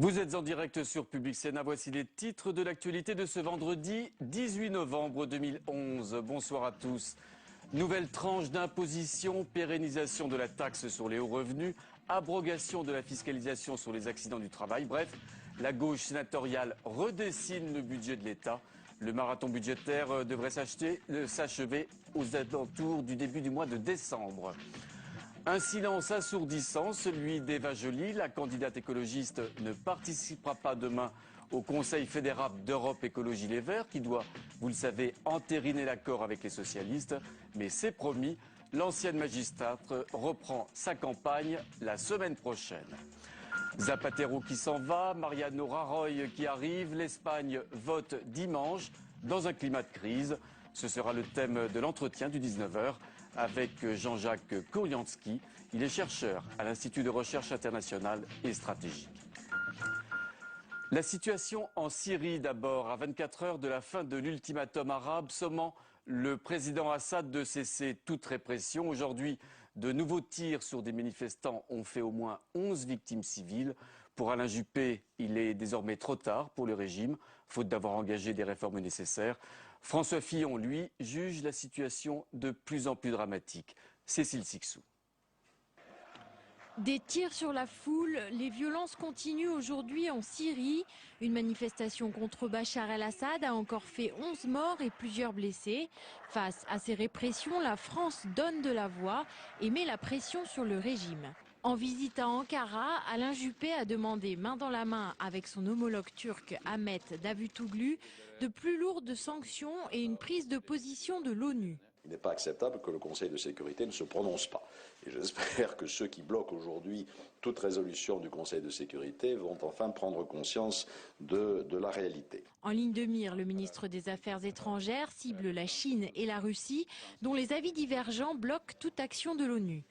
Vous êtes en direct sur Public Sénat. Voici les titres de l'actualité de ce vendredi 18 novembre 2011. Bonsoir à tous. Nouvelle tranche d'imposition, pérennisation de la taxe sur les hauts revenus, abrogation de la fiscalisation sur les accidents du travail. Bref, la gauche sénatoriale redessine le budget de l'État. Le marathon budgétaire devrait s'achever aux alentours du début du mois de décembre. Un silence assourdissant, celui d'Eva Joly. La candidate écologiste ne participera pas demain au Conseil fédéral d'Europe Écologie Les Verts, qui doit, vous le savez, entériner l'accord avec les socialistes. Mais c'est promis, l'ancienne magistrate reprend sa campagne la semaine prochaine. Zapatero qui s'en va, Mariano Rajoy qui arrive, l'Espagne vote dimanche dans un climat de crise. Ce sera le thème de l'entretien du 19h avec Jean-Jacques Korianski. Il est chercheur à l'Institut de recherche internationale et stratégique. La situation en Syrie d'abord, à 24 heures de la fin de l'ultimatum arabe, sommant le président Assad de cesser toute répression. Aujourd'hui, de nouveaux tirs sur des manifestants ont fait au moins 11 victimes civiles. Pour Alain Juppé, il est désormais trop tard pour le régime, faute d'avoir engagé des réformes nécessaires. François Fillon, lui, juge la situation de plus en plus dramatique. Cécile Sixou. Des tirs sur la foule, les violences continuent aujourd'hui en Syrie. Une manifestation contre Bachar el-Assad a encore fait 11 morts et plusieurs blessés. Face à ces répressions, la France donne de la voix et met la pression sur le régime. En visite à Ankara, Alain Juppé a demandé main dans la main avec son homologue turc Ahmet Davutoglu de plus lourdes sanctions et une prise de position de l'ONU. Il n'est pas acceptable que le Conseil de sécurité ne se prononce pas. Et j'espère que ceux qui bloquent aujourd'hui toute résolution du Conseil de sécurité vont enfin prendre conscience de la réalité. En ligne de mire, le ministre des Affaires étrangères cible la Chine et la Russie, dont les avis divergents bloquent toute action de l'ONU.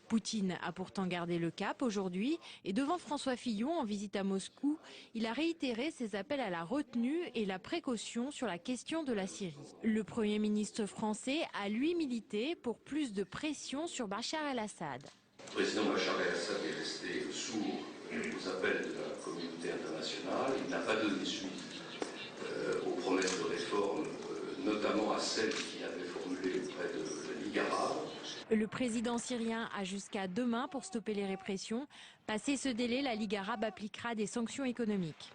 Poutine a pourtant gardé le cap aujourd'hui et devant François Fillon en visite à Moscou, il a réitéré ses appels à la retenue et la précaution sur la question de la Syrie. Le Premier ministre français a lui milité pour plus de pression sur Bachar el-Assad. Le président Bachar el-Assad est resté sourd aux appels de la communauté internationale. Il n'a pas donné suite aux promesses de réforme, notamment à celles qu'il avait formulées auprès de la Ligue arabe. Le président syrien a jusqu'à demain pour stopper les répressions. Passé ce délai, la Ligue arabe appliquera des sanctions économiques.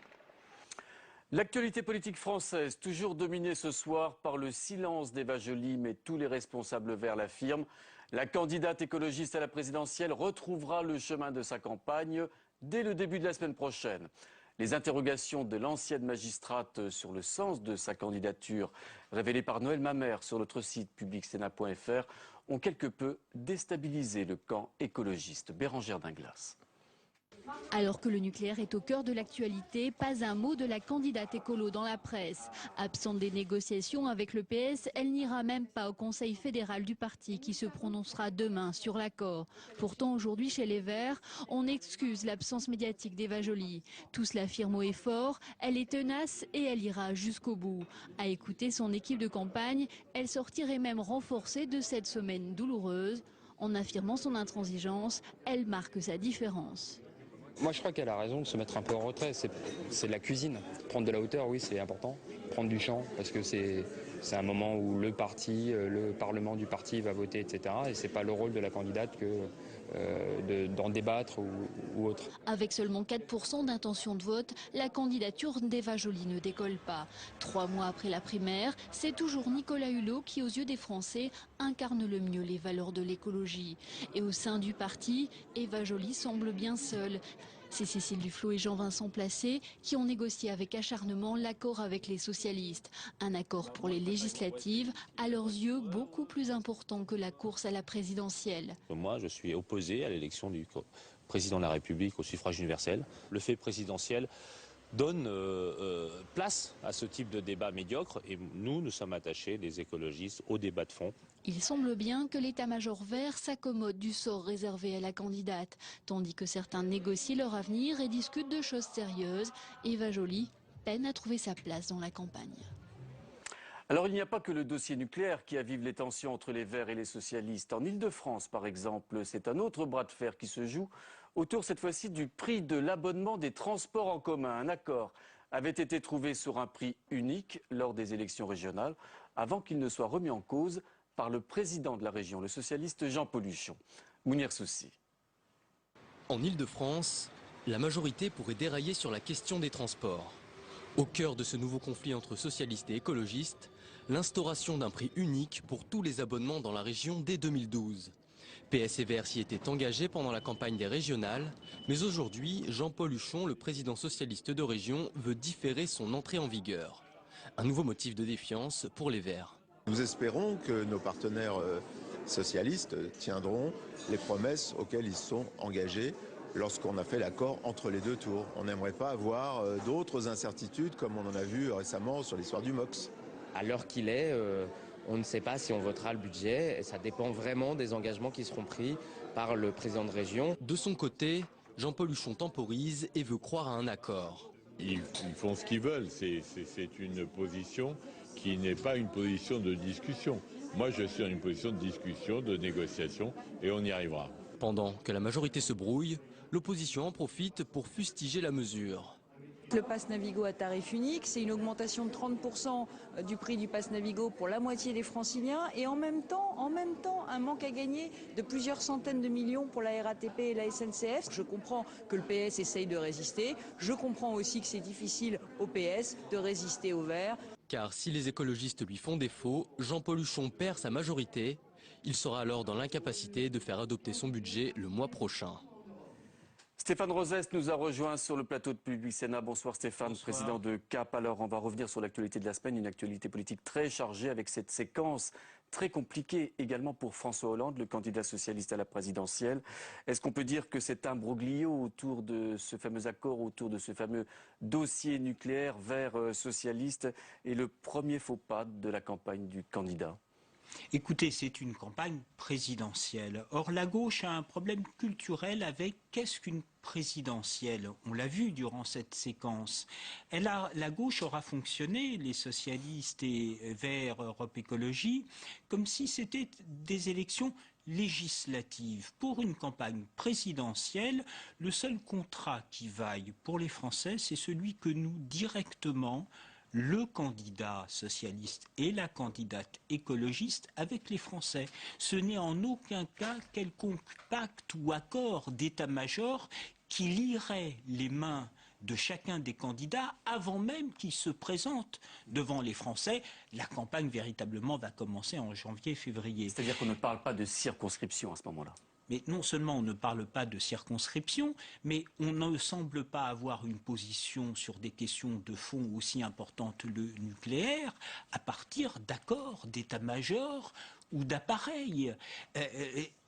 L'actualité politique française, toujours dominée ce soir par le silence d'Eva Joly, mais tous les responsables verts l'affirment. La candidate écologiste à la présidentielle retrouvera le chemin de sa campagne dès le début de la semaine prochaine. Les interrogations de l'ancienne magistrate sur le sens de sa candidature, révélées par Noël Mamère sur notre site publicsénat.fr, ont quelque peu déstabilisé le camp écologiste. Bérangère Dinglas. Alors que le nucléaire est au cœur de l'actualité, pas un mot de la candidate écolo dans la presse. Absente des négociations avec le PS, elle n'ira même pas au Conseil fédéral du parti qui se prononcera demain sur l'accord. Pourtant aujourd'hui chez les Verts, on excuse l'absence médiatique d'Eva Joly. Tous l'affirment haut et fort, elle est tenace et elle ira jusqu'au bout. À écouter son équipe de campagne, elle sortirait même renforcée de cette semaine douloureuse. En affirmant son intransigeance, elle marque sa différence. Moi je crois qu'elle a raison de se mettre un peu en retrait, c'est de la cuisine. Prendre de la hauteur, oui c'est important, prendre du champ parce que c'est un moment où le parti, le parlement du parti va voter, etc. Et c'est pas le rôle de la candidate que d'en débattre ou autre. Avec seulement 4% d'intention de vote, la candidature d'Eva Joly ne décolle pas. 3 mois après la primaire, c'est toujours Nicolas Hulot qui, aux yeux des Français, incarne le mieux les valeurs de l'écologie. Et au sein du parti, Eva Joly semble bien seule. C'est Cécile Duflot et Jean-Vincent Placé qui ont négocié avec acharnement l'accord avec les socialistes. Un accord pour les législatives, à leurs yeux beaucoup plus important que la course à la présidentielle. Moi, je suis opposé à l'élection du président de la République au suffrage universel. Le fait présidentiel donne place à ce type de débat médiocre et nous sommes attachés, les écologistes, au débat de fond. Il semble bien que l'état-major vert s'accommode du sort réservé à la candidate, tandis que certains négocient leur avenir et discutent de choses sérieuses. Eva Joly peine à trouver sa place dans la campagne. Alors il n'y a pas que le dossier nucléaire qui avive les tensions entre les Verts et les socialistes. En Ile-de-France, par exemple, c'est un autre bras de fer qui se joue autour cette fois-ci du prix de l'abonnement des transports en commun. Un accord avait été trouvé sur un prix unique lors des élections régionales avant qu'il ne soit remis en cause par le président de la région, le socialiste Jean-Paul Huchon. Mounir Soussi. En Île-de-France, la majorité pourrait dérailler sur la question des transports. Au cœur de ce nouveau conflit entre socialistes et écologistes, l'instauration d'un prix unique pour tous les abonnements dans la région dès 2012. PS et Verts s'y étaient engagés pendant la campagne des régionales, mais aujourd'hui, Jean-Paul Huchon, le président socialiste de région, veut différer son entrée en vigueur. Un nouveau motif de défiance pour les Verts. Nous espérons que nos partenaires socialistes tiendront les promesses auxquelles ils sont engagés lorsqu'on a fait l'accord entre les deux tours. On n'aimerait pas avoir d'autres incertitudes comme on en a vu récemment sur l'histoire du MOX. À l'heure qu'il est, on ne sait pas si on votera le budget. Ça dépend vraiment des engagements qui seront pris par le président de région. De son côté, Jean-Paul Huchon temporise et veut croire à un accord. Ils font ce qu'ils veulent. C'est une position qui n'est pas une position de discussion. Moi, je suis dans une position de discussion, de négociation, et on y arrivera. Pendant que la majorité se brouille, l'opposition en profite pour fustiger la mesure. Le pass Navigo à tarif unique, c'est une augmentation de 30% du prix du pass Navigo pour la moitié des franciliens et en même temps, un manque à gagner de plusieurs centaines de millions pour la RATP et la SNCF. Je comprends que le PS essaye de résister, je comprends aussi que c'est difficile au PS de résister aux Verts. Car si les écologistes lui font défaut, Jean-Paul Huchon perd sa majorité. Il sera alors dans l'incapacité de faire adopter son budget le mois prochain. Stéphane Rosest nous a rejoint sur le plateau de Public Sénat. Bonsoir Stéphane, bonsoir. Président de CAP. Alors on va revenir sur l'actualité de la semaine, une actualité politique très chargée avec cette séquence très compliquée également pour François Hollande, le candidat socialiste à la présidentielle. Est-ce qu'on peut dire que cet imbroglio autour de ce fameux accord, autour de ce fameux dossier nucléaire vert socialiste est le premier faux pas de la campagne du candidat ? Écoutez, c'est une campagne présidentielle. Or, la gauche a un problème culturel avec qu'est-ce qu'une présidentielle. On l'a vu durant cette séquence. La gauche aura fonctionné, les socialistes et Verts, Europe Écologie, comme si c'était des élections législatives. Pour une campagne présidentielle, le seul contrat qui vaille pour les Français, c'est celui que nous, directement, le candidat socialiste et la candidate écologiste avec les Français. Ce n'est en aucun cas quelconque pacte ou accord d'état-major qui lierait les mains de chacun des candidats avant même qu'ils se présentent devant les Français. La campagne véritablement va commencer en janvier-février. C'est-à-dire qu'on ne parle pas de circonscription à ce moment-là. Mais non seulement on ne parle pas de circonscription, mais on ne semble pas avoir une position sur des questions de fond aussi importantes que le nucléaire à partir d'accords d'état-major ou d'appareils.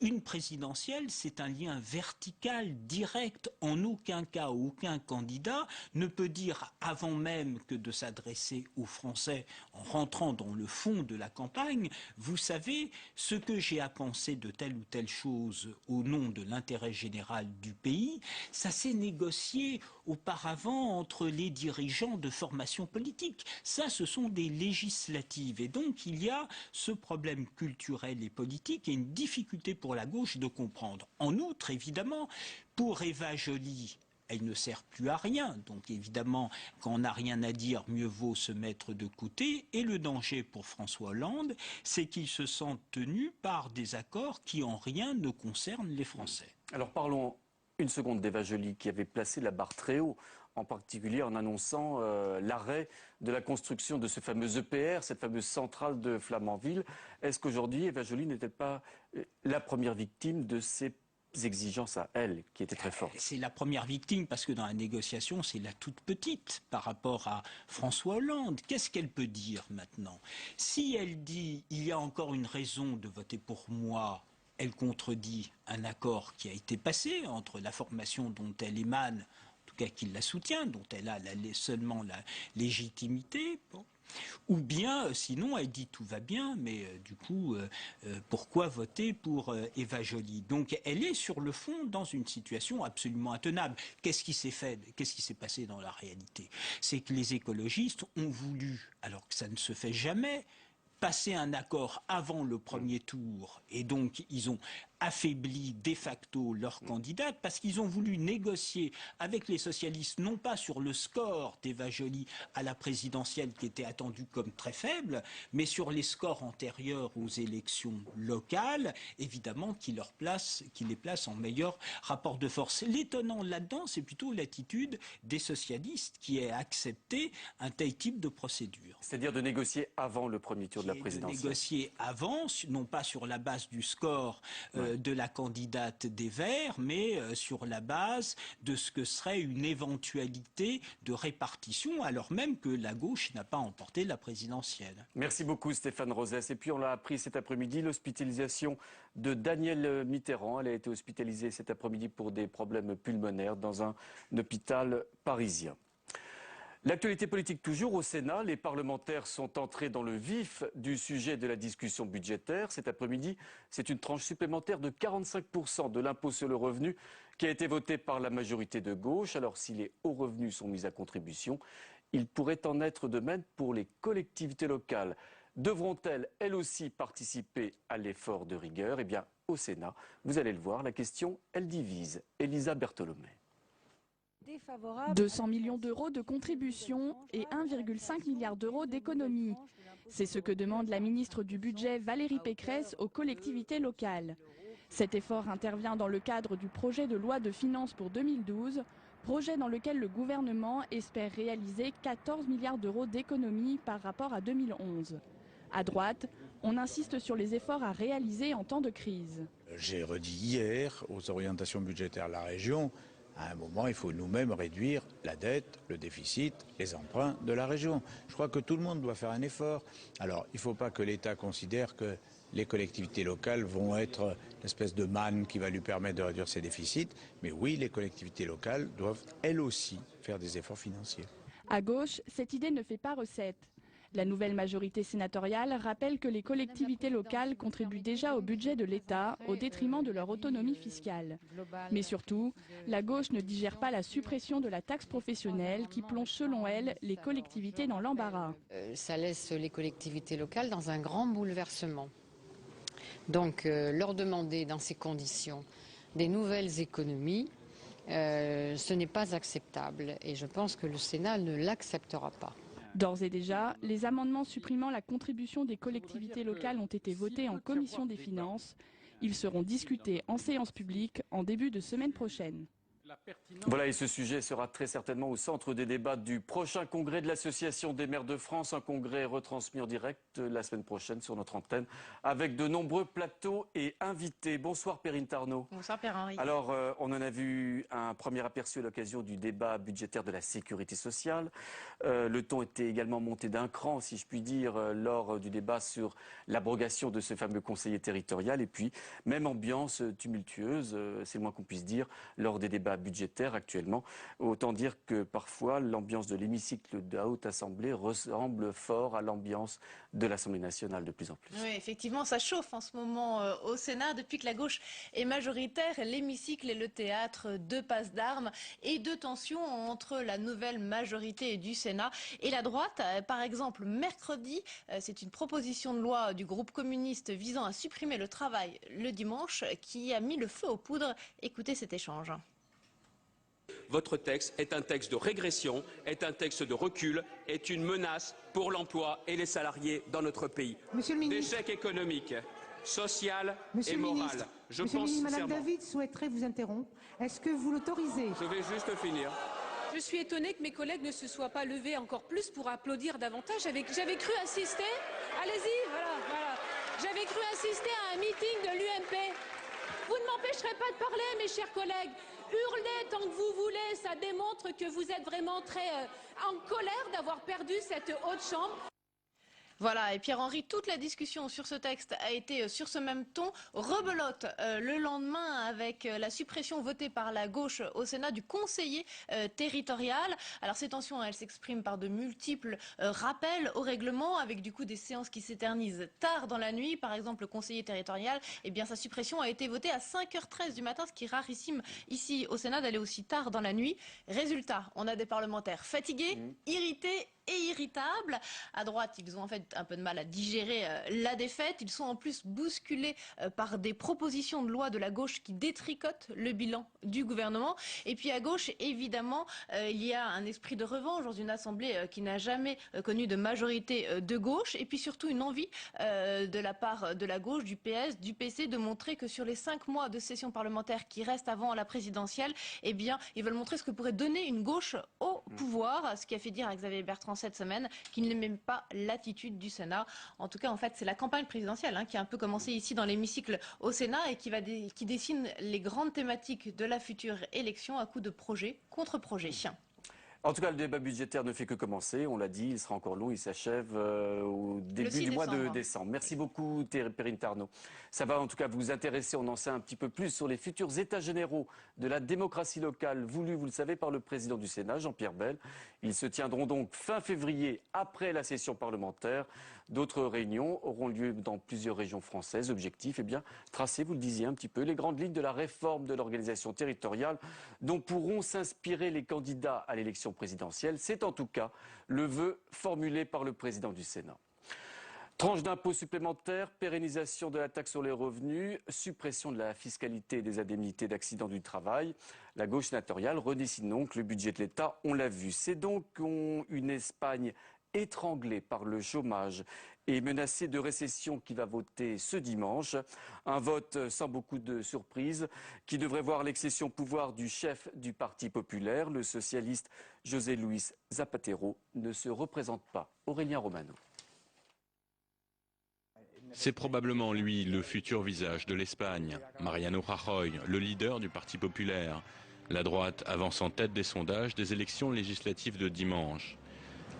Une présidentielle, c'est un lien vertical, direct. En aucun cas, aucun candidat ne peut dire avant même que de s'adresser aux Français en rentrant dans le fond de la campagne, vous savez, ce que j'ai à penser de telle ou telle chose au nom de l'intérêt général du pays, ça s'est négocié auparavant entre les dirigeants de formations politiques. Ça, ce sont des législatives. Et donc, il y a ce problème culturel et politique et une difficulté pour la gauche de comprendre. En outre, évidemment, pour Eva Joly, elle ne sert plus à rien. Donc évidemment, quand on n'a rien à dire, mieux vaut se mettre de côté. Et le danger pour François Hollande, c'est qu'il se sent tenu par des accords qui en rien ne concernent les Français. Alors parlons une seconde d'Eva Joly qui avait placé la barre très haut, en particulier en annonçant l'arrêt de la construction de ce fameux EPR, cette fameuse centrale de Flamanville. Est-ce qu'aujourd'hui, Eva Joly n'était pas la première victime de ces exigences à elle, qui étaient très fortes? C'est la première victime parce que dans la négociation, c'est la toute petite par rapport à François Hollande. Qu'est-ce qu'elle peut dire maintenant? Si elle dit « il y a encore une raison de voter pour moi », elle contredit un accord qui a été passé entre la formation dont elle émane, en tout cas qui la soutient, dont elle a seulement la légitimité. Bon. Ou bien, sinon, elle dit tout va bien, mais du coup, pourquoi voter pour Eva Joly? Donc, elle est sur le fond dans une situation absolument intenable. Qu'est-ce qui s'est passé dans la réalité? C'est que les écologistes ont voulu, alors que ça ne se fait jamais, passer un accord avant le premier tour. Et donc, ils ont affaibli de facto leur candidate parce qu'ils ont voulu négocier avec les socialistes, non pas sur le score d'Eva Joly à la présidentielle qui était attendu comme très faible, mais sur les scores antérieurs aux élections locales, évidemment qui les place en meilleur rapport de force. L'étonnant là-dedans, c'est plutôt l'attitude des socialistes qui a accepté un tel type de procédure. C'est-à-dire de négocier avant le premier tour de la présidentielle. De négocier avant, non pas sur la base du score de la candidate des Verts, mais sur la base de ce que serait une éventualité de répartition, alors même que la gauche n'a pas emporté la présidentielle. Merci beaucoup Stéphane Rosès. Et puis on l'a appris cet après-midi, l'hospitalisation de Danielle Mitterrand. Elle a été hospitalisée cet après-midi pour des problèmes pulmonaires dans un hôpital parisien. L'actualité politique toujours au Sénat. Les parlementaires sont entrés dans le vif du sujet de la discussion budgétaire. Cet après-midi, c'est une tranche supplémentaire de 45% de l'impôt sur le revenu qui a été votée par la majorité de gauche. Alors si les hauts revenus sont mis à contribution, il pourrait en être de même pour les collectivités locales. Devront-elles, elles aussi, participer à l'effort de rigueur? Eh bien, au Sénat, vous allez le voir, la question, elle divise. Elisa Bertholomé. 200 millions d'euros de contribution et 1,5 milliard d'euros d'économies. C'est ce que demande la ministre du Budget Valérie Pécresse aux collectivités locales. Cet effort intervient dans le cadre du projet de loi de finances pour 2012, projet dans lequel le gouvernement espère réaliser 14 milliards d'euros d'économies par rapport à 2011. À droite, on insiste sur les efforts à réaliser en temps de crise. J'ai redit hier aux orientations budgétaires de la région, à un moment, il faut nous-mêmes réduire la dette, le déficit, les emprunts de la région. Je crois que tout le monde doit faire un effort. Alors, il ne faut pas que l'État considère que les collectivités locales vont être une espèce de manne qui va lui permettre de réduire ses déficits. Mais oui, les collectivités locales doivent, elles aussi, faire des efforts financiers. À gauche, cette idée ne fait pas recette. La nouvelle majorité sénatoriale rappelle que les collectivités locales contribuent déjà au budget de l'État au détriment de leur autonomie fiscale. Mais surtout, la gauche ne digère pas la suppression de la taxe professionnelle qui plonge selon elle les collectivités dans l'embarras. Ça laisse les collectivités locales dans un grand bouleversement. Donc leur demander dans ces conditions des nouvelles économies, ce n'est pas acceptable et je pense que le Sénat ne l'acceptera pas. D'ores et déjà, les amendements supprimant la contribution des collectivités locales ont été votés en commission des finances. Ils seront discutés en séance publique en début de semaine prochaine. Voilà, et ce sujet sera très certainement au centre des débats du prochain congrès de l'Association des maires de France, un congrès retransmis en direct la semaine prochaine sur notre antenne, avec de nombreux plateaux et invités. Bonsoir Perrine Tarnaud. Bonsoir Pierre-Henri. Alors, on en a vu un premier aperçu à l'occasion du débat budgétaire de la sécurité sociale. Le ton était également monté d'un cran, si je puis dire, lors du débat sur l'abrogation de ce fameux conseiller territorial. Et puis, même ambiance tumultueuse, c'est le moins qu'on puisse dire, lors des débats budgétaire actuellement. Autant dire que parfois l'ambiance de l'hémicycle de la Haute Assemblée ressemble fort à l'ambiance de l'Assemblée nationale de plus en plus. Oui, effectivement, ça chauffe en ce moment au Sénat. Depuis que la gauche est majoritaire, l'hémicycle est le théâtre de passes d'armes et de tensions entre la nouvelle majorité du Sénat et la droite. Par exemple, mercredi, c'est une proposition de loi du groupe communiste visant à supprimer le travail le dimanche qui a mis le feu aux poudres. Écoutez cet échange. Votre texte est un texte de régression, est un texte de recul, est une menace pour l'emploi et les salariés dans notre pays. D'échec économique, social et moral. Monsieur le ministre, Madame David souhaiterait vous interrompre. Est-ce que vous l'autorisez? Je vais juste finir. Je suis étonnée que mes collègues ne se soient pas levés encore plus pour applaudir davantage. J'avais cru assister... Allez-y, voilà. J'avais cru assister à un meeting de l'UMP. Vous ne m'empêcherez pas de parler, mes chers collègues. Hurlez tant que vous voulez, ça démontre que vous êtes vraiment très en colère d'avoir perdu cette haute chambre. Voilà, et Pierre-Henri, toute la discussion sur ce texte a été sur ce même ton. Rebelote le lendemain avec la suppression votée par la gauche au Sénat du conseiller territorial. Alors ces tensions, elles s'expriment par de multiples rappels au règlement, avec du coup des séances qui s'éternisent tard dans la nuit. Par exemple, le conseiller territorial, eh bien sa suppression a été votée à 5h13 du matin, ce qui est rarissime ici au Sénat d'aller aussi tard dans la nuit. Résultat, on a des parlementaires fatigués, irrités et irritables. À droite, ils ont en fait peut-être un peu de mal à digérer la défaite. Ils sont en plus bousculés par des propositions de loi de la gauche qui détricotent le bilan du gouvernement. Et puis à gauche, évidemment, il y a un esprit de revanche dans une assemblée qui n'a jamais connu de majorité de gauche. Et puis surtout une envie de la part de la gauche, du PS, du PC, de montrer que sur les 5 mois de session parlementaire qui restent avant la présidentielle, eh bien, ils veulent montrer ce que pourrait donner une gauche au pouvoir, ce qui a fait dire à Xavier Bertrand cette semaine qu'il n'aimait pas l'attitude du Sénat. En tout cas, en fait, c'est la campagne présidentielle qui a un peu commencé ici dans l'hémicycle au Sénat et qui dessine les grandes thématiques de la future élection à coups de projet contre projet. En tout cas, le débat budgétaire ne fait que commencer. On l'a dit, il sera encore long, il s'achève au début du mois de décembre. Merci beaucoup, Perrine Tarnaud. Ça va en tout cas vous intéresser. On en sait un petit peu plus sur les futurs états généraux de la démocratie locale voulus, vous le savez, par le président du Sénat, Jean-Pierre Bel. Ils se tiendront donc fin février, après la session parlementaire. D'autres réunions auront lieu dans plusieurs régions françaises. Objectif, tracer, vous le disiez un petit peu, les grandes lignes de la réforme de l'organisation territoriale dont pourront s'inspirer les candidats à l'élection présidentielle. C'est en tout cas le vœu formulé par le président du Sénat. Tranche d'impôt supplémentaire, pérennisation de la taxe sur les revenus, suppression de la fiscalité et des indemnités d'accident du travail. La gauche sénatoriale redessine donc le budget de l'État, on l'a vu. C'est donc une Espagne étranglée par le chômage et menacée de récession qui va voter ce dimanche. Un vote sans beaucoup de surprises qui devrait voir l'excession au pouvoir du chef du Parti populaire, le socialiste José Luis Zapatero, ne se représente pas. Aurélien Romano. C'est probablement lui le futur visage de l'Espagne. Mariano Rajoy, le leader du Parti populaire. La droite avance en tête des sondages des élections législatives de dimanche.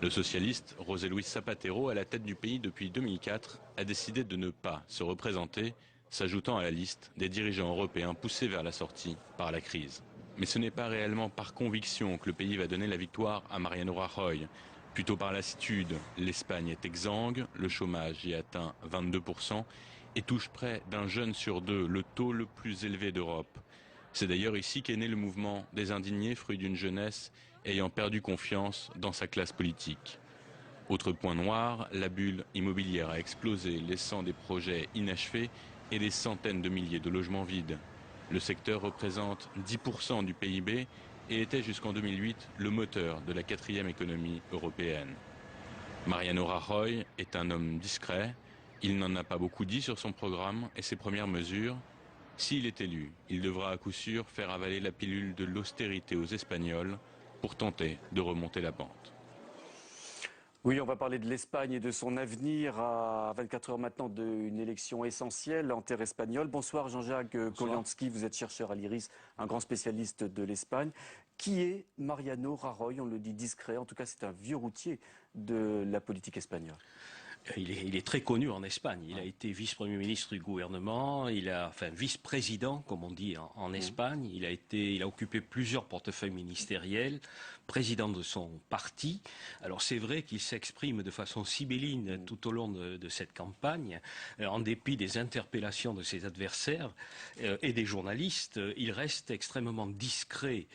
Le socialiste José Luis Zapatero, à la tête du pays depuis 2004, a décidé de ne pas se représenter, s'ajoutant à la liste des dirigeants européens poussés vers la sortie par la crise. Mais ce n'est pas réellement par conviction que le pays va donner la victoire à Mariano Rajoy. Plutôt par lassitude, l'Espagne est exsangue, le chômage y atteint 22% et touche près d'un jeune sur deux, le taux le plus élevé d'Europe. C'est d'ailleurs ici qu'est né le mouvement des indignés, fruit d'une jeunesse ayant perdu confiance dans sa classe politique. Autre point noir, la bulle immobilière a explosé, laissant des projets inachevés et des centaines de milliers de logements vides. Le secteur représente 10% du PIB et était jusqu'en 2008 le moteur de la 4e économie européenne. Mariano Rajoy est un homme discret, il n'en a pas beaucoup dit sur son programme et ses premières mesures. S'il est élu, il devra à coup sûr faire avaler la pilule de l'austérité aux Espagnols pour tenter de remonter la pente. Oui, on va parler de l'Espagne et de son avenir à 24 heures maintenant d'une élection essentielle en terre espagnole. Bonsoir Jean-Jacques Kolianski, vous êtes chercheur à l'IRIS, un grand spécialiste de l'Espagne. Qui est Mariano Rajoy? On le dit discret, en tout cas c'est un vieux routier de la politique espagnole. Il est très connu en Espagne. Il a été vice-premier ministre du gouvernement, vice-président, comme on dit en Espagne. Il a occupé plusieurs portefeuilles ministériels, président de son parti. Alors c'est vrai qu'il s'exprime de façon sibylline tout au long de cette campagne, en dépit des interpellations de ses adversaires et des journalistes. Il reste extrêmement discret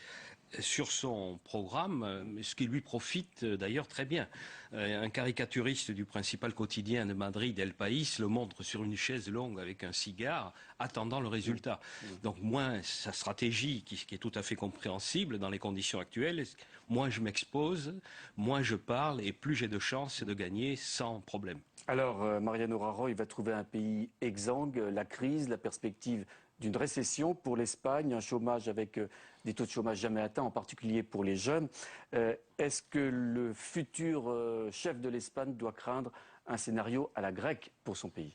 sur son programme, ce qui lui profite d'ailleurs très bien. Un caricaturiste du principal quotidien de Madrid, El País, le montre sur une chaise longue avec un cigare, attendant le résultat. Donc moins sa stratégie, qui est tout à fait compréhensible dans les conditions actuelles, moins je m'expose, moins je parle et plus j'ai de chances de gagner sans problème. Alors Mariano Rajoy va trouver un pays exsangue, la crise, la perspective d'une récession pour l'Espagne, un chômage avec des taux de chômage jamais atteints, en particulier pour les jeunes. Est-ce que le futur chef de l'Espagne doit craindre un scénario à la grecque pour son pays ?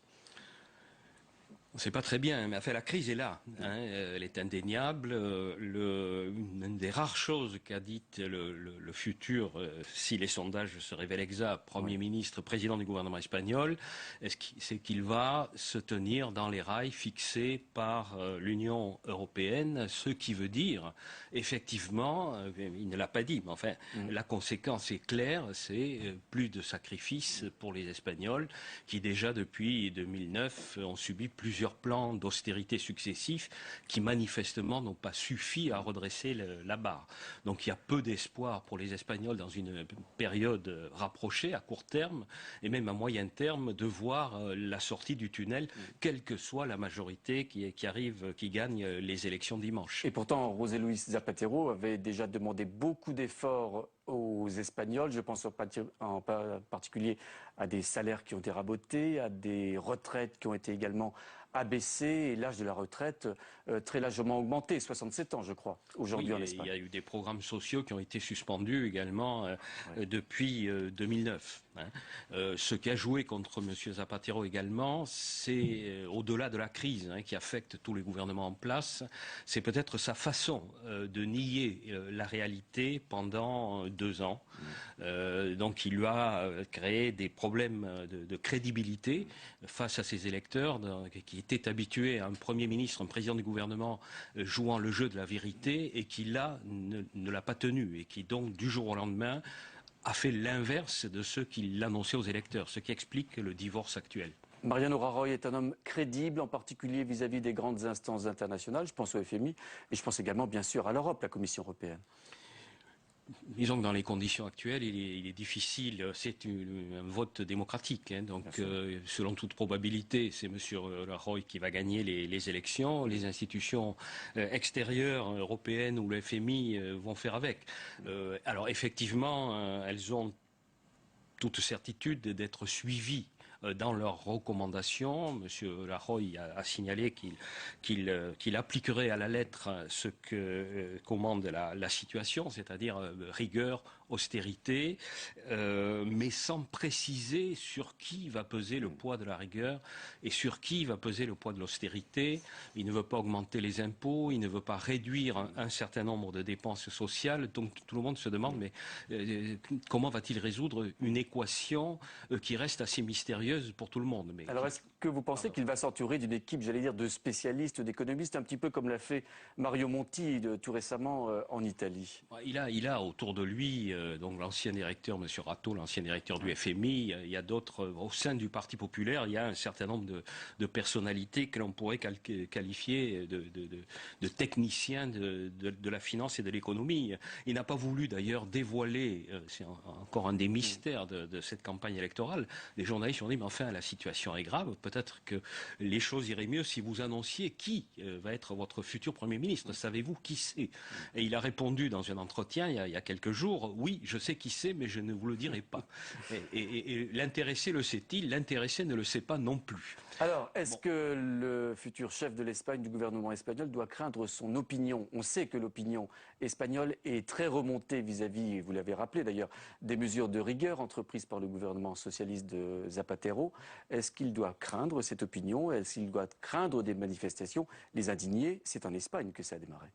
On ne sait pas très bien, mais la crise est là. Elle est indéniable. Une des rares choses qu'a dites le futur, si les sondages se révèlent exacts, Premier ministre, président du gouvernement espagnol, c'est qu'il va se tenir dans les rails fixés par l'Union européenne, ce qui veut dire, effectivement, il ne l'a pas dit, mais la conséquence est claire, c'est plus de sacrifices pour les Espagnols, qui déjà depuis 2009 ont subi plusieurs plusieurs plans d'austérité successifs qui manifestement n'ont pas suffi à redresser la barre. Donc il y a peu d'espoir pour les Espagnols dans une période rapprochée, à court terme, et même à moyen terme, de voir la sortie du tunnel, quelle que soit la majorité qui gagne les élections dimanche. Et pourtant, José Luis Zapatero avait déjà demandé beaucoup d'efforts aux Espagnols. Je pense en particulier à des salaires qui ont été rabotés, à des retraites qui ont été également abaissées et l'âge de la retraite très largement augmenté, 67 ans je crois, aujourd'hui en Espagne. Il y a eu des programmes sociaux qui ont été suspendus également depuis 2009. Ce qui a joué contre M. Zapatero également, c'est au-delà de la crise qui affecte tous les gouvernements en place, c'est peut-être sa façon de nier la réalité pendant 2 ans. Donc il lui a créé des problèmes de crédibilité face à ses électeurs qui étaient habitués à un Premier ministre, un président du gouvernement jouant le jeu de la vérité et qui là ne l'a pas tenu et qui donc du jour au lendemain a fait l'inverse de ce qu'il annonçait aux électeurs, ce qui explique le divorce actuel. Mariano Rajoy est un homme crédible, en particulier vis-à-vis des grandes instances internationales. Je pense au FMI et je pense également, bien sûr, à l'Europe, la Commission européenne. Disons que dans les conditions actuelles, il est difficile, c'est un vote démocratique, donc selon toute probabilité, c'est M. Rajoy qui va gagner les élections, les institutions extérieures, européennes ou le FMI vont faire avec. Alors effectivement, elles ont toute certitude d'être suivies dans leurs recommandations. M. Rajoy a signalé qu'il appliquerait à la lettre ce que commande la situation, c'est-à-dire rigueur, austérité, mais sans préciser sur qui va peser le poids de la rigueur et sur qui va peser le poids de l'austérité. Il ne veut pas augmenter les impôts, il ne veut pas réduire un certain nombre de dépenses sociales. Donc tout le monde se demande, mais comment va-t-il résoudre une équation qui reste assez mystérieuse pour tout le monde. Alors est-ce que vous pensez qu'il va s'entourer d'une équipe, j'allais dire, de spécialistes, d'économistes, un petit peu comme l'a fait Mario Monti tout récemment en Italie? Il a autour de lui donc l'ancien directeur, M. Rato, l'ancien directeur du FMI, il y a d'autres, au sein du Parti populaire, il y a un certain nombre de personnalités que l'on pourrait qualifier de techniciens de la finance et de l'économie. Il n'a pas voulu d'ailleurs dévoiler, c'est encore un des mystères de cette campagne électorale, les journalistes ont dit, mais enfin la situation est grave, peut-être que les choses iraient mieux si vous annonciez qui va être votre futur Premier ministre, savez-vous qui c'est? Et il a répondu dans un entretien il y a quelques jours, oui, je sais qui c'est, mais je ne vous le dirai pas. Et l'intéressé le sait-il? L'intéressé ne le sait pas non plus. Alors, est-ce que le futur chef de l'Espagne, du gouvernement espagnol, doit craindre son opinion? On sait que l'opinion espagnole est très remontée vis-à-vis, vous l'avez rappelé d'ailleurs, des mesures de rigueur entreprises par le gouvernement socialiste de Zapatero. Est-ce qu'il doit craindre cette opinion? Est-ce qu'il doit craindre des manifestations? Les indignés, c'est en Espagne que ça a démarré.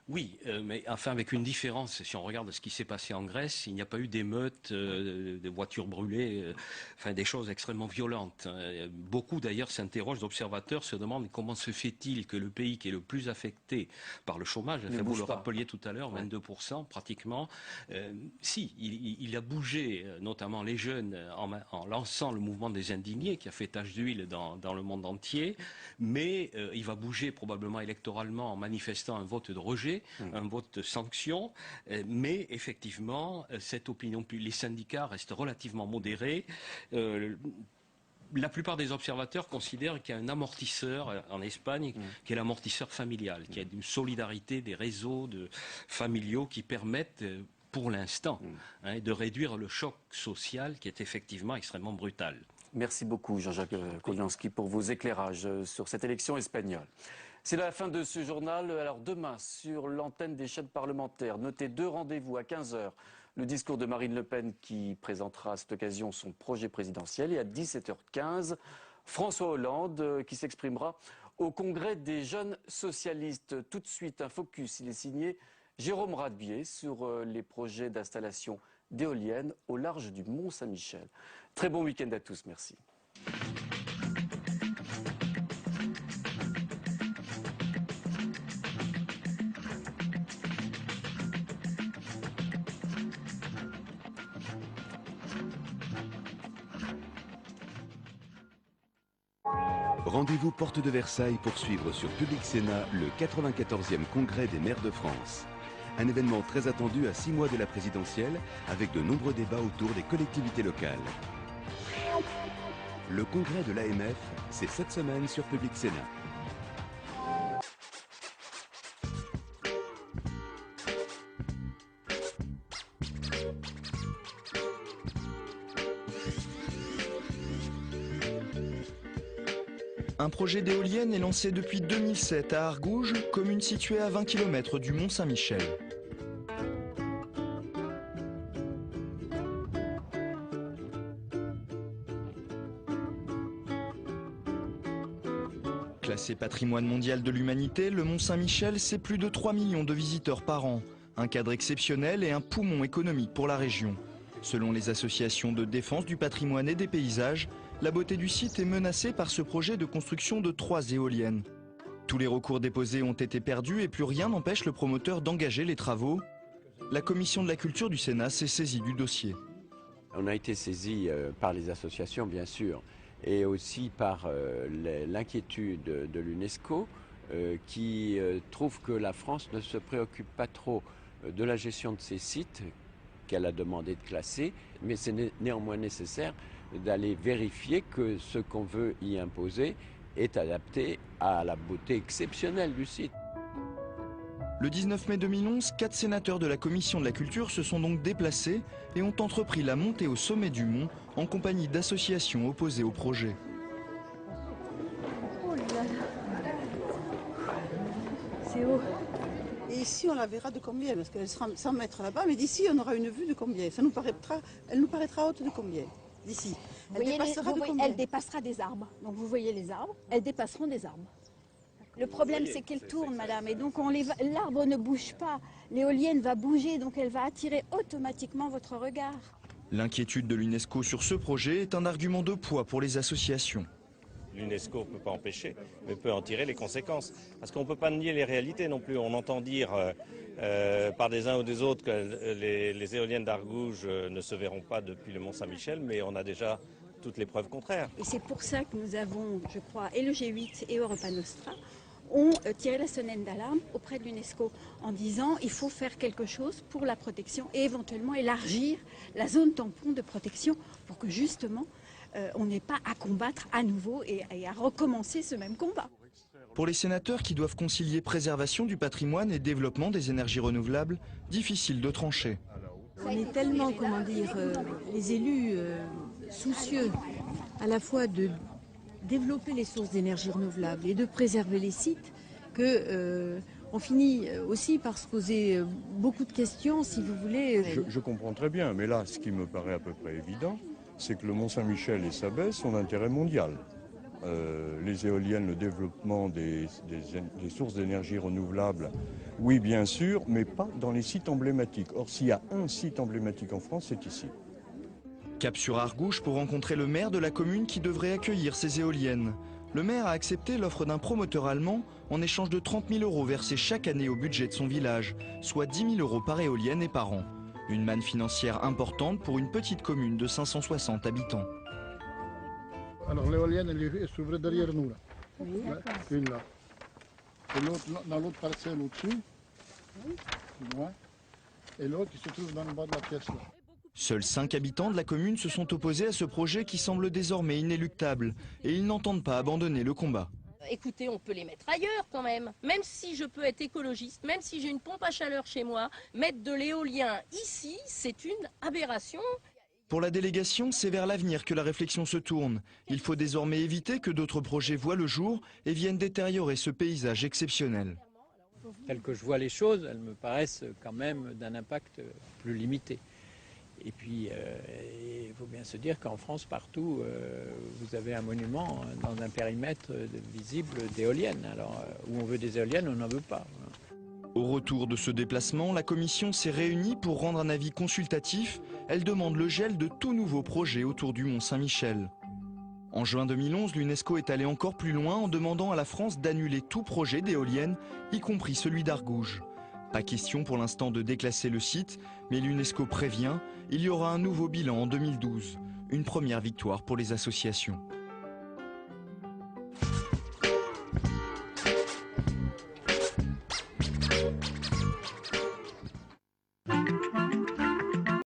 Oui, mais enfin avec une différence. Si on regarde ce qui s'est passé en Grèce, il n'y a pas eu d'émeutes, de voitures brûlées, enfin des choses extrêmement violentes. Beaucoup d'ailleurs s'interrogent, d'observateurs se demandent comment se fait-il que le pays qui est le plus affecté par le chômage, enfin, vous le rappeliez tout à l'heure, 22% pratiquement, il a bougé, notamment les jeunes, en lançant le mouvement des indignés qui a fait tache d'huile dans le monde entier, mais il va bouger probablement électoralement en manifestant un vote de rejet, un vote de sanction, mais effectivement, cette opinion, les syndicats restent relativement modérés. La plupart des observateurs considèrent qu'il y a un amortisseur en Espagne, qui est l'amortisseur familial, qui est une solidarité des réseaux familiaux qui permettent pour l'instant de réduire le choc social qui est effectivement extrêmement brutal. Merci beaucoup Jean-Jacques Kolianski pour vos éclairages sur cette élection espagnole. C'est la fin de ce journal. Alors demain, sur l'antenne des chaînes parlementaires, notez 2 rendez-vous à 15h. Le discours de Marine Le Pen qui présentera à cette occasion son projet présidentiel. Et à 17h15, François Hollande qui s'exprimera au congrès des jeunes socialistes. Tout de suite, un focus, il est signé Jérôme Radbier sur les projets d'installation d'éoliennes au large du Mont-Saint-Michel. Très bon week-end à tous, merci. Rendez-vous porte de Versailles pour suivre sur Public Sénat le 94e congrès des maires de France. Un événement très attendu à 6 mois de la présidentielle avec de nombreux débats autour des collectivités locales. Le congrès de l'AMF, c'est cette semaine sur Public Sénat. Un projet d'éolienne est lancé depuis 2007 à Argouges, commune située à 20 km du Mont-Saint-Michel. Classé patrimoine mondial de l'humanité, le Mont-Saint-Michel, c'est plus de 3 millions de visiteurs par an. Un cadre exceptionnel et un poumon économique pour la région. Selon les associations de défense du patrimoine et des paysages, la beauté du site est menacée par ce projet de construction de 3 éoliennes. Tous les recours déposés ont été perdus et plus rien n'empêche le promoteur d'engager les travaux. La commission de la culture du Sénat s'est saisie du dossier. On a été saisi par les associations, bien sûr, et aussi par l'inquiétude de l'UNESCO qui trouve que la France ne se préoccupe pas trop de la gestion de ces sites qu'elle a demandé de classer, mais c'est néanmoins nécessaire d'aller vérifier que ce qu'on veut y imposer est adapté à la beauté exceptionnelle du site. Le 19 mai 2011, 4 sénateurs de la Commission de la Culture se sont donc déplacés et ont entrepris la montée au sommet du mont en compagnie d'associations opposées au projet. Oh là là, c'est haut. Et ici, on la verra de combien? Parce qu'elle sera 100 mètres là-bas, mais d'ici, on aura une vue de combien? Elle nous paraîtra haute de combien? D'ici. Elle dépassera des arbres. Donc vous voyez les arbres, elles dépasseront des arbres. Le problème, c'est qu'elle tourne, madame, et donc l'arbre ne bouge pas. L'éolienne va bouger, donc elle va attirer automatiquement votre regard. L'inquiétude de l'UNESCO sur ce projet est un argument de poids pour les associations. L'UNESCO ne peut pas empêcher, mais peut en tirer les conséquences. Parce qu'on ne peut pas nier les réalités non plus. On entend dire par des uns ou des autres que les éoliennes d'Argouges ne se verront pas depuis le Mont-Saint-Michel, mais on a déjà toutes les preuves contraires. Et c'est pour ça que nous avons, je crois, et le G8 et Europa Nostra ont tiré la sonnette d'alarme auprès de l'UNESCO en disant il faut faire quelque chose pour la protection et éventuellement élargir la zone tampon de protection pour que justement on n'ait pas à combattre à nouveau et à recommencer ce même combat. Pour les sénateurs qui doivent concilier préservation du patrimoine et développement des énergies renouvelables, difficile de trancher. On est tellement, comment dire, les élus soucieux à la fois de développer les sources d'énergie renouvelable et de préserver les sites que on finit aussi par se poser beaucoup de questions, si vous voulez. Je comprends très bien, mais là, ce qui me paraît à peu près évident, c'est que le Mont-Saint-Michel et sa baie sont d'intérêt mondial. Les éoliennes, le développement des sources d'énergie renouvelable, oui bien sûr, mais pas dans les sites emblématiques. Or, s'il y a un site emblématique en France, c'est ici. Cap sur Argouges pour rencontrer le maire de la commune qui devrait accueillir ces éoliennes. Le maire a accepté l'offre d'un promoteur allemand en échange de 30 000 € versés chaque année au budget de son village, soit 10 000 € par éolienne et par an. Une manne financière importante pour une petite commune de 560 habitants. Alors l'éolienne, elle s'ouvre derrière nous là. Oui, une là. Et l'autre, dans l'autre parcelle au-dessus, plus loin. Et l'autre qui se trouve dans le bas de la pièce là. Seuls 5 habitants de la commune se sont opposés à ce projet qui semble désormais inéluctable et ils n'entendent pas abandonner le combat. Écoutez, on peut les mettre ailleurs quand même. Même si je peux être écologiste, même si j'ai une pompe à chaleur chez moi, mettre de l'éolien ici, c'est une aberration. Pour la délégation, c'est vers l'avenir que la réflexion se tourne. Il faut désormais éviter que d'autres projets voient le jour et viennent détériorer ce paysage exceptionnel. Telles que je vois les choses, elles me paraissent quand même d'un impact plus limité. Et puis, il faut bien se dire qu'en France, partout, vous avez un monument dans un périmètre visible d'éoliennes. Alors, où on veut des éoliennes, on n'en veut pas. Au retour de ce déplacement, la commission s'est réunie pour rendre un avis consultatif. Elle demande le gel de tout nouveau projet autour du Mont-Saint-Michel. En juin 2011, l'UNESCO est allé encore plus loin en demandant à la France d'annuler tout projet d'éoliennes, y compris celui d'Argouges. Pas question pour l'instant de déclasser le site, mais l'UNESCO prévient, il y aura un nouveau bilan en 2012. Une première victoire pour les associations.